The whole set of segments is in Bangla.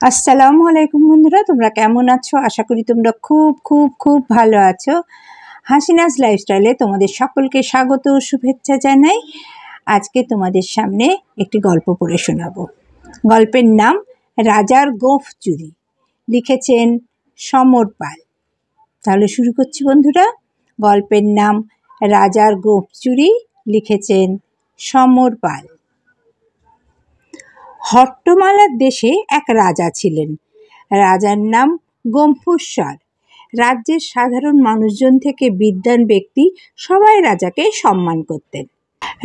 আসসালামু আলাইকুম বন্ধুরা, তোমরা কেমন আছো? আশা করি তোমরা খুব খুব খুব ভালো আছো। হাসিনাস লাইফস্টাইলে তোমাদের সকলকে স্বাগত ও শুভেচ্ছা জানাই। আজকে তোমাদের সামনে একটি গল্প পড়ে শোনাবো। গল্পের নাম রাজার গোঁফ চুরি, লিখেছেন সমর পাল। তাহলে শুরু করছি বন্ধুরা। গল্পের নাম রাজার গোঁফ চুরি, লিখেছেন সমর পাল। হট্টমালার দেশে এক রাজা ছিলেন। রাজার নাম গম্ফুশ্বর। রাজ্যের সাধারণ মানুষজন থেকে বিদ্বান ব্যক্তি সবাই রাজাকে সম্মান করতেন।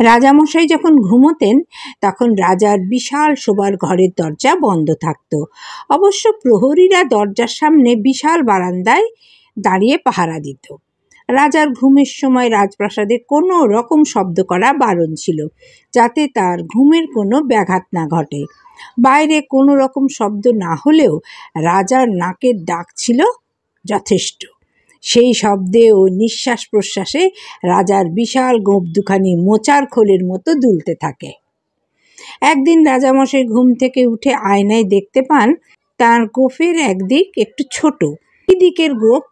রাজামশাই যখন ঘুমোতেন তখন রাজার বিশাল শোবার ঘরের দরজা বন্ধ থাকত। অবশ্য প্রহরীরা দরজার সামনে বিশাল বারান্দায় দাঁড়িয়ে পাহারা দিত। রাজার ঘুমের সময় রাজপ্রাসাদে কোনো রকম শব্দ করা বারণ ছিল, যাতে তার ঘুমের কোনো ব্যাঘাত না ঘটে। বাইরে কোনো রকম শব্দ না হলেও রাজার নাকের ডাক ছিল যথেষ্ট। সেই শব্দে ও নিঃশ্বাস প্রশ্বাসে রাজার বিশাল গোঁফ দুখানি মোচার খোলের মতো দুলতে থাকে। একদিন রাজামশাই ঘুম থেকে উঠে আয়নায় দেখতে পান তার গোঁফের একদিক একটু ছোট, এদিকের গোঁফ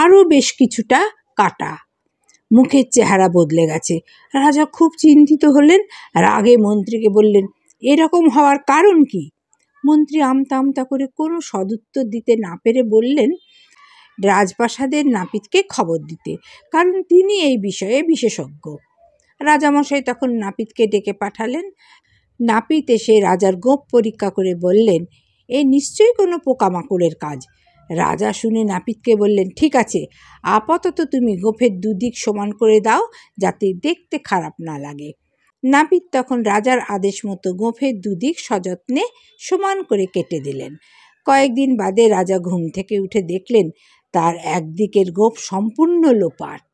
আরও বেশ কিছুটা কাটা। মুখের চেহারা বদলে গেছে। রাজা খুব চিন্তিত হলেন। রাগে মন্ত্রীকে বললেন, এরকম হওয়ার কারণ কি? মন্ত্রী আমতা আমতা করে কোনো সদুত্তর দিতে না পেরে বললেন, রাজপ্রাসাদের নাপিতকে খবর দিতে, কারণ তিনি এই বিষয়ে বিশেষজ্ঞ। রাজামশাই তখন নাপিতকে ডেকে পাঠালেন। নাপিত এসে রাজার গোঁফ পরীক্ষা করে বললেন, এ নিশ্চয়ই কোনো পোকামাকড়ের কাজ। রাজা শুনে নাপিতকে বললেন, ঠিক আছে, আপাতত তুমি গোঁফের দুদিক সমান করে দাও, যাতে দেখতে খারাপ না লাগে। নাপিত তখন রাজার আদেশ মতো গোঁফের দুদিক সযত্নে সমান করে কেটে দিলেন। কয়েকদিন বাদে রাজা ঘুম থেকে উঠে দেখলেন তার একদিকের গোঁফ সম্পূর্ণ লোপাট।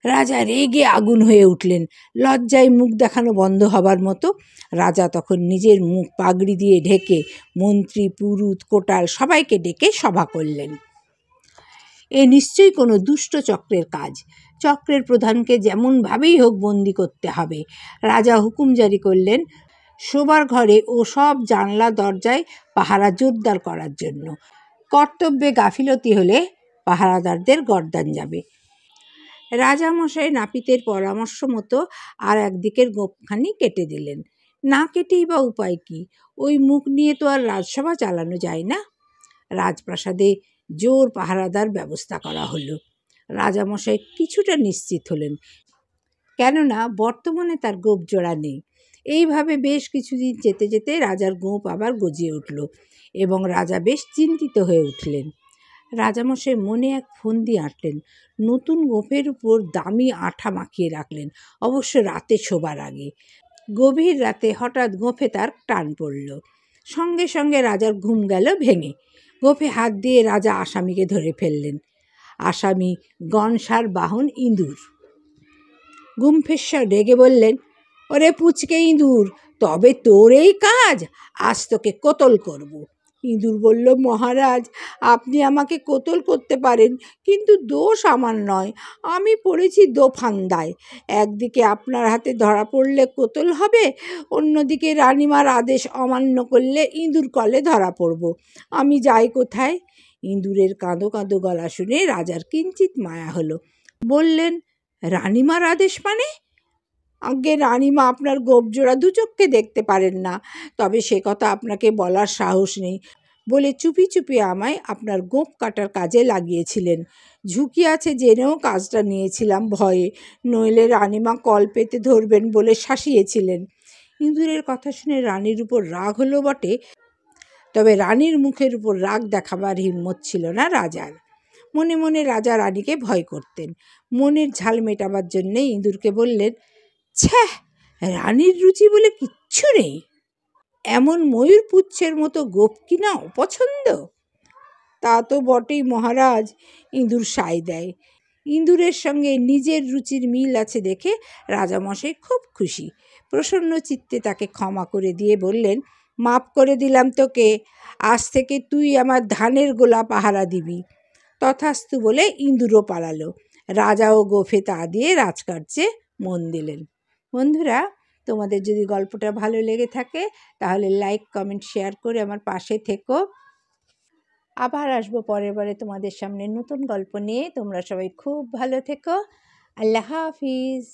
রাজা রেগে আগুন হয়ে উঠলেন। লজ্জায় মুখ দেখানো বন্ধ হবার মতো। রাজা তখন নিজের মুখ পাগড়ি দিয়ে ঢেকে মন্ত্রী, পুরুত, কোটাল সবাইকে ডেকে সভা করলেন। এ নিশ্চয়ই কোনো দুষ্ট চক্রের কাজ। চক্রের প্রধানকে যেমনভাবেই হোক বন্দি করতে হবে। রাজা হুকুম জারি করলেন শোবার ঘরে ও সব জানলা দরজায় পাহারা জোরদার করার জন্য। কর্তব্যে গাফিলতি হলে পাহারাদারদের গর্দান যাবে। রাজামশাই নাপিতের পরামর্শ মতো আর একদিকের গোঁফখানি কেটে দিলেন। না কেটেই বা উপায় কি? ওই মুখ নিয়ে তো আর রাজসভা চালানো যায় না। রাজপ্রাসাদে জোর পাহারাদার ব্যবস্থা করা হলো। রাজামশাই কিছুটা নিশ্চিত হলেন, কেননা বর্তমানে তার গোঁফ জোড়া নেই। এইভাবে বেশ কিছুদিন যেতে যেতে রাজার গোঁফ আবার গজিয়ে উঠল এবং রাজা বেশ চিন্তিত হয়ে উঠলেন। রাজামশাই মনে এক ফন্দি আঁটলেন। নতুন গোঁফের উপর দামি আঠা মাখিয়ে রাখলেন, অবশ্য রাতে শোবার আগে। গভীর রাতে হঠাৎ গোঁফে তার টান পড়ল। সঙ্গে সঙ্গে রাজার ঘুম গেল ভেঙে। গোঁফে হাত দিয়ে রাজা আসামিকে ধরে ফেললেন। আসামি গনসার বাহন ইঁদুর। গুম্ফেশ্বর রেগে বললেন, ওরে পুচকে ইঁদুর, তবে তোর এই কাজ? আজ তোকে কোতল করব। ইঁদুর বলল, মহারাজ, আপনি আমাকে কোতল করতে পারেন, কিন্তু দোষ আমার নয়। আমি পড়েছি দোফান্দায়। একদিকে আপনার হাতে ধরা পড়লে কোতল হবে, অন্যদিকে রানীমার আদেশ অমান্য করলে ইঁদুর কলে ধরা পড়ব। আমি যাই কোথায়? ইঁদুরের কাঁদো কাঁদো গলা শুনে রাজার কিঞ্চিত মায়া হলো। বললেন, রানীমার আদেশ মানে? আগে রানীমা আপনার গোঁফ জোড়া দু চোখে দেখতে পারেন না, তবে সে কথা আপনাকে বলার সাহস নেই বলে চুপি চুপি আমায় আপনার গোঁফ কাটার কাজে লাগিয়েছিলেন। ঝুঁকি আছে জেনেও কাজটা নিয়েছিলাম ভয়ে, নইলে রানীমা কল পেতে ধরবেন বলে শাসিয়েছিলেন। ইঁদুরের কথা শুনে রানীর উপর রাগ হলো বটে, তবে রানীর মুখের উপর রাগ দেখাবার হিম্মত ছিল না রাজার। মনে মনে রাজা রানীকে ভয় করতেন। মনের ঝাল মেটাবার জন্যে ইঁদুরকে বললেন, ছ্যাঃ, রানীর রুচি বলে কিচ্ছু নেই। এমন ময়ূর পুচ্ছের মতো গোঁফ কিনা অপছন্দ? তা তো বটেই মহারাজ, ইঁদুর সায় দেয়। ইঁদুরের সঙ্গে নিজের রুচির মিল আছে দেখে রাজামশাই খুব খুশি। প্রসন্ন চিত্তে তাকে ক্ষমা করে দিয়ে বললেন, মাপ করে দিলাম তোকে, আজ থেকে তুই আমার ধানের গোলা পাহারা দিবি। তথাস্তু বলে ইঁদুরও পালালো। রাজাও গোঁফে তা দিয়ে রাজকার্যে মন দিলেন। বন্ধুরা, তোমাদের যদি গল্পটা ভালো লেগে থাকে তাহলে লাইক, কমেন্ট, শেয়ার করে আমার পাশে থেকো। আবার আসবো পরের বারে তোমাদের সামনে নতুন গল্প নিয়ে। তোমরা সবাই খুব ভালো থেকো। আল্লাহ হাফিজ।